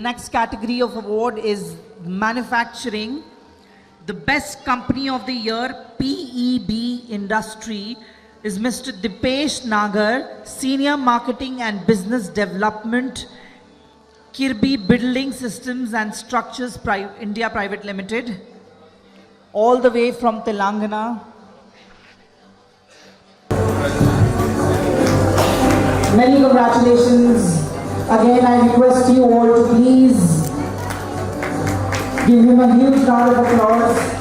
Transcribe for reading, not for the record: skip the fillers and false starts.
next category of award is manufacturing. The best company of the year, PEB industry, is Mr. Deepesh Nagar, Senior Marketing and Business Development, Kirby Building Systems and Structures India Private Limited, all the way from Telangana. Many congratulations. Again, I request you all to please give him a huge round of applause.